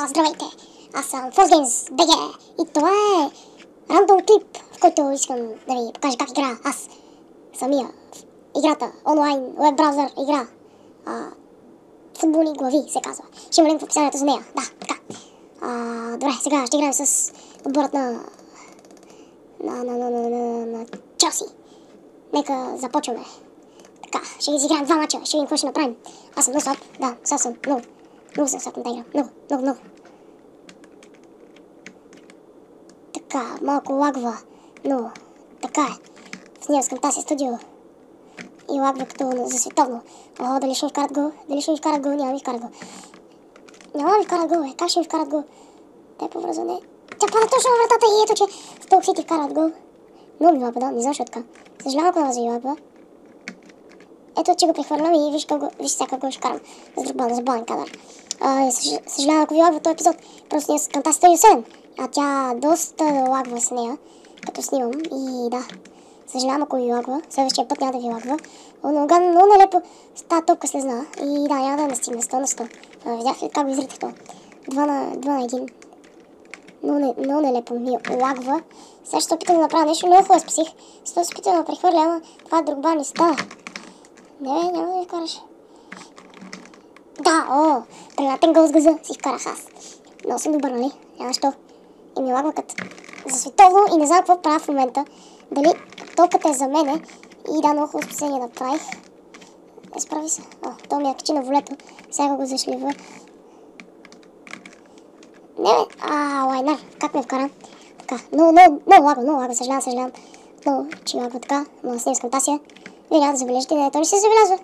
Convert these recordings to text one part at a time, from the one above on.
Здравейте! Аз съм ForceGames BG и това е рандом клип, в който искам да ви покажа как игра аз самия играта, онлайн, веб браузър игра. Футболни глави се казва. Ще има линк в описанието за нея. Да, така. Добре, сега ще играем с отборът на Челси. Нека започваме. Така, ще ги изиграем два мача, ще видим какво ще направим. Аз съм много слаб, да, сега съм много съм слаб на тази игра. Много. Така, малко лагва, но така е. Снимам с Camtasia Studio и лагва като за световно. Дали ще ми вкарат гол? Няма ми вкарат гол. Как ще ми вкарат гол? Те по връзване. Тя пада точно на вратата и ето, че Stoke City вкарат гол. Много ми лагва, да, не знам защо така. Съжалявам, ако на лагва. Ето, че го прехвърлям и виж сега какво ще карам. За бален кадър. Съжалявам, ако ви лагва този епизод. Просто ние с Camtasia Studio 7. А тя доста лагва с нея, като снимам. И да, съжалявам, ако ви лагва. Следващия път няма да ви лагва. Много нелепо става топка слезна. И да, няма да настигна 100 на 100. Видях ли как го изритах това? 2 на 1. Много нелепо ми лагва. Сега ще опитам да направя нещо, много хубаво спасих. Ще се опитам да прехвърля, ама това друга не става. Не, няма да ви вкараш. Да, пренатен гол с газа си вкарах аз. Много съм добър, нали? Няма що. И ми лагва като за световно и не знам какво правя в момента. Дали топката е за мене. И да, много хубаво спасение направих. Справи се. То ми качи на волето. Сега го зашлива. Не бе, лайнар, как ме вкара? Така, много лагва, съжалявам. Много, че лагва така, но да снимам с Camtasia. Вие няма да забележите, не, то не се забелязва.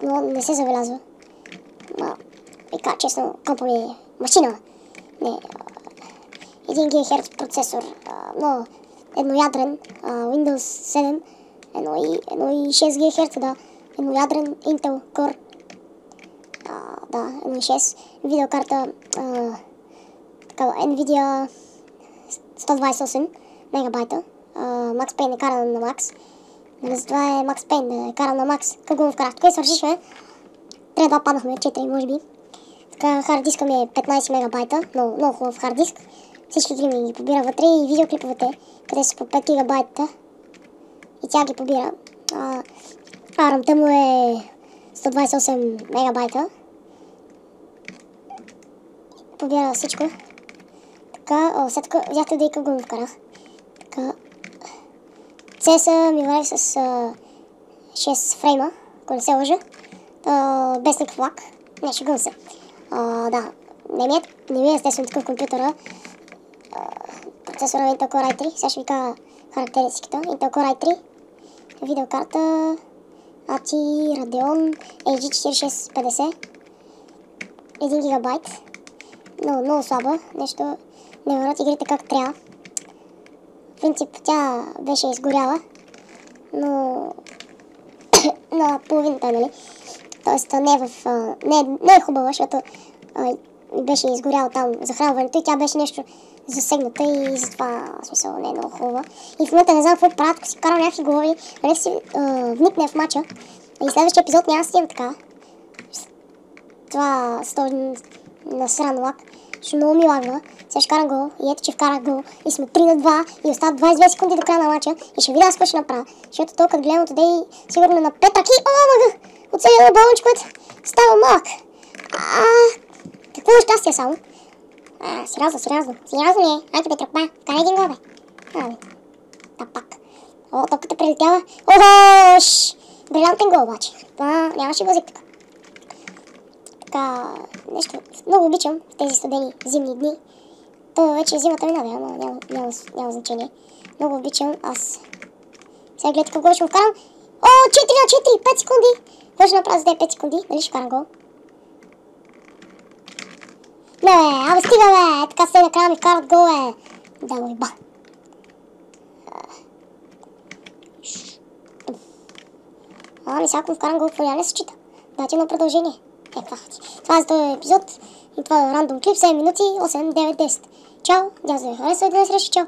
Но не се забелязва. Честно, компа ми е машина. Не, 1 ГГц процесор, но едноядрен, Windows 7, 1.6 ГГц, да, едноядрен Intel Core, да, 1.6, видеокарта, такава Nvidia 128 мегабайта, Max Payne е каран на Max, нали за това е Max Payne, е каран на Max, как го вкарах, тук свършихме, трябва да паднахме, 4 може би, така хард диска ми е 15 мегабайта, много хубав хард диск, всички игри ми ги побира вътре и видеоклиповете, къде са по 5 гигабайта и тя ги побира. RAM-та му е 128 мегабайта. Побира всичко. Така, сега тук видяхте да и как го вкарах. Така, CS-а ми вари с 6 фрейма, ако не се лъжа. Без никакъв лак. Не, шегувам се. Да, не ми е естествено такъв компютъра. Процесора Intel Core i3, сега ще ви кажа характеристиката. Intel Core i3, видеокарта ATI Radeon AG4650, 1 гигабайт, много слаба, нещо не върват игрите как трябва. В принцип тя беше изгоряла, но на половината, нали? Тоест не е хубава, защото беше изгоряла там захранването и тя беше нещо засегната и затова смисъл не е много хубава. И в момента не знам какво правят, ако си карам някакви голови, нека си вникне в мача. И следващия епизод няма да стигам така. Това стои на сран лак, защото много ми лагва. Сега ще карам гол и ето че вкарах гол и сме 3 на 2 и остават 22 секунди до края на мача и ще видя аз какво ще направя. Защото толкова гледам отде и сигурно на 5 ръки, оцелено балонче, което става малък. Какво е щастие само? Сериозно не е. Айде бе, тръпна. Вкарай един гол, бе. Пак. Топката прилетява. Брилянтен гол, обаче. Нямаше гозик така. Така, нещо много обичам в тези студени зимни дни. То вече зимата минава, ама няма значение. Много обичам аз. Сега гледайте какво ще му вкарам. 4 на 4, 5 секунди. Какво ще направя за тези 5 секунди? Дали ще вкарам гол? Не бе, стига бе, така се накрая ми вкарат гол бе. Да го иба. Сега ако вкарам гол, какво не се чита. Дайте едно продължение. Това е за този епизод. И това е рандом клип, 7 минути, 8, 9, 10. Чао, дядо ви харесва и до среща, чао.